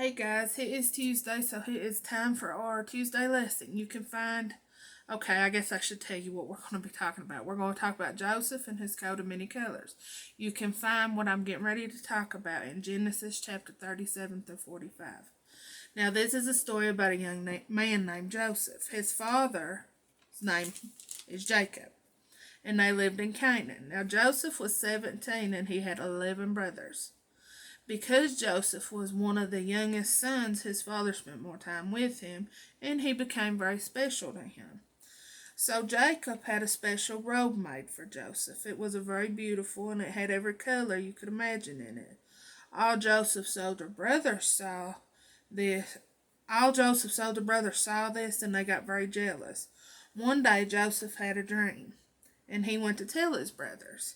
Hey guys, it is Tuesday, so it is time for our Tuesday lesson. I guess I should tell you what we're going to be talking about. We're going to talk about Joseph and his coat of many colors. You can find what I'm getting ready to talk about in Genesis chapter 37 through 45. Now, this is a story about a young man named Joseph. His father's name is Jacob, and they lived in Canaan. Now, Joseph was 17 and he had 11 brothers. Because Joseph was one of the youngest sons, his father spent more time with him, and he became very special to him. So Jacob had a special robe made for Joseph. It was a very beautiful, and it had every color you could imagine in it. All Joseph's older brothers saw this. All Joseph's older brothers saw this, and they got very jealous. One day Joseph had a dream, and he went to tell his brothers.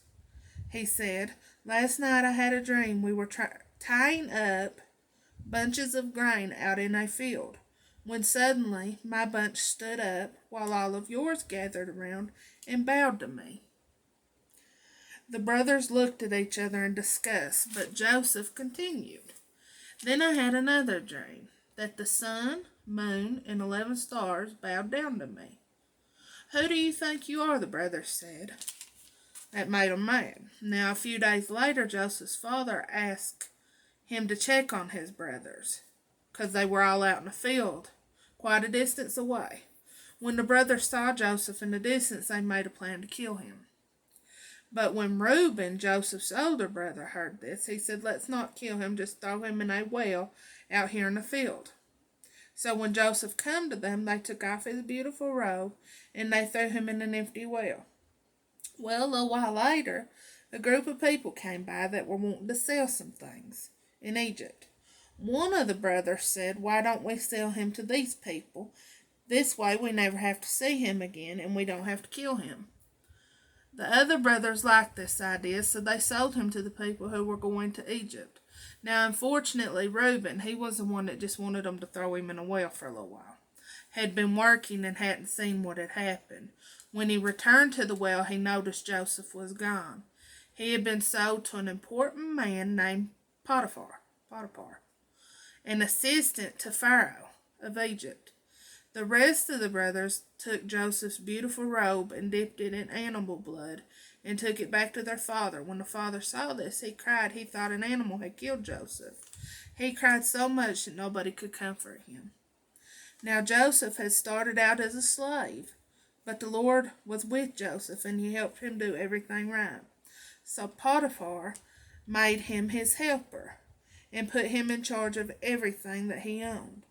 He said, "Last night I had a dream. We were tying up bunches of grain out in a field, when suddenly my bunch stood up while all of yours gathered around and bowed to me." The brothers looked at each other in disgust, but Joseph continued, "Then I had another dream, that the sun, moon, and 11 stars bowed down to me." "Who do you think you are?" the brothers said. That made him mad. Now, a few days later, Joseph's father asked him to check on his brothers, because they were all out in the field, quite a distance away. When the brothers saw Joseph in the distance, they made a plan to kill him. But when Reuben, Joseph's older brother, heard this, he said, "Let's not kill him, just throw him in a well out here in the field." So when Joseph came to them, they took off his beautiful robe, and they threw him in an empty well. Well, a little while later, a group of people came by that were wanting to sell some things in Egypt. One of the brothers said, "Why don't we sell him to these people? This way we never have to see him again, and we don't have to kill him." The other brothers liked this idea, so they sold him to the people who were going to Egypt. Now, unfortunately, Reuben, he was the one that just wanted them to throw him in a well for a little while, had been working and hadn't seen what had happened. When he returned to the well, he noticed Joseph was gone. He had been sold to an important man named Potiphar, an assistant to Pharaoh of Egypt. The rest of the brothers took Joseph's beautiful robe and dipped it in animal blood and took it back to their father. When the father saw this, he cried. He thought an animal had killed Joseph. He cried so much that nobody could comfort him. Now Joseph had started out as a slave, but the Lord was with Joseph, and he helped him do everything right. So Potiphar made him his helper and put him in charge of everything that he owned.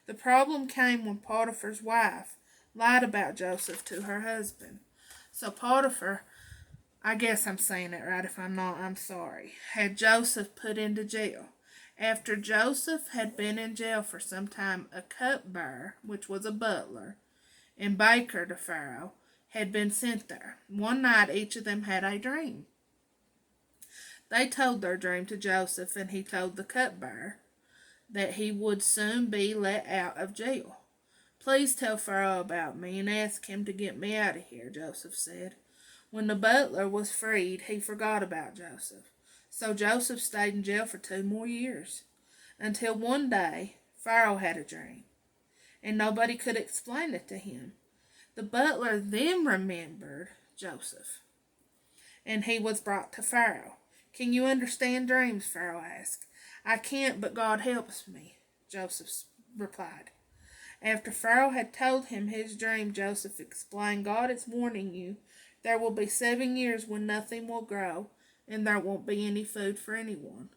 The problem came when Potiphar's wife lied about Joseph to her husband. So Potiphar, I guess I'm saying it right. If I'm not, I'm sorry, had Joseph put into jail. After Joseph had been in jail for some time, a cupbearer, which was a butler, and baker to Pharaoh, had been sent there. One night each of them had a dream. They told their dream to Joseph, and he told the cupbearer that he would soon be let out of jail. "Please tell Pharaoh about me and ask him to get me out of here," Joseph said. When the butler was freed, he forgot about Joseph. So Joseph stayed in jail for 2 more years, until one day Pharaoh had a dream, and nobody could explain it to him. The butler then remembered Joseph, and he was brought to Pharaoh. "Can you understand dreams?" Pharaoh asked. "I can't, but God helps me," Joseph replied. After Pharaoh had told him his dream, Joseph explained, "God is warning you. There will be 7 years when nothing will grow, and there won't be any food for anyone."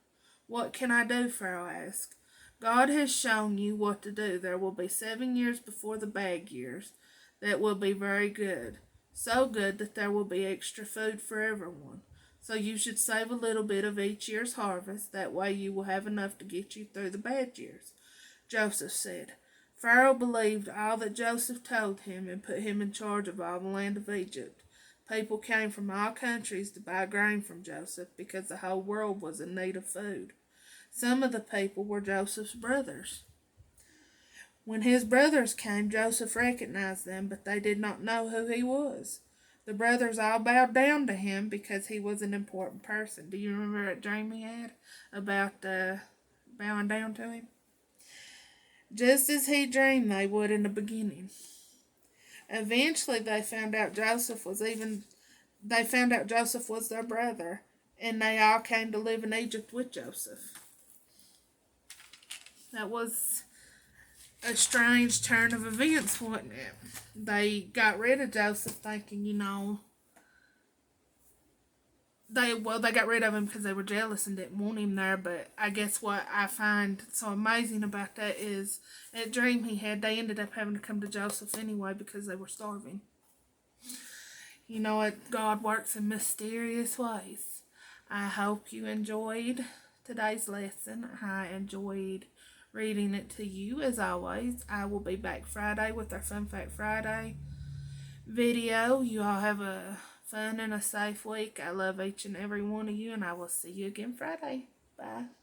"What can I do?" Pharaoh asked. "God has shown you what to do. There will be 7 years before the bad years that will be very good, so good that there will be extra food for everyone. So you should save a little bit of each year's harvest. That way you will have enough to get you through the bad years," Joseph said. Pharaoh believed all that Joseph told him and put him in charge of all the land of Egypt. People came from all countries to buy grain from Joseph because the whole world was in need of food. Some of the people were Joseph's brothers. When his brothers came, Joseph recognized them, but they did not know who he was. The brothers all bowed down to him because he was an important person. Do you remember that dream he had about bowing down to him? just as he dreamed they would in the beginning. Eventually, they found out Joseph was their brother, and they all came to live in Egypt with Joseph. That was a strange turn of events, wasn't it? They got rid of Joseph thinking, they got rid of him because they were jealous and didn't want him there. But I guess what I find so amazing about that is that dream he had, they ended up having to come to Joseph anyway because they were starving. You know what? God works in mysterious ways. I hope you enjoyed today's lesson. I enjoyed reading it to you as always. I will be back Friday with our Fun Fact Friday video. You all have a fun and a safe week. I love each and every one of you, and I will see you again Friday. Bye.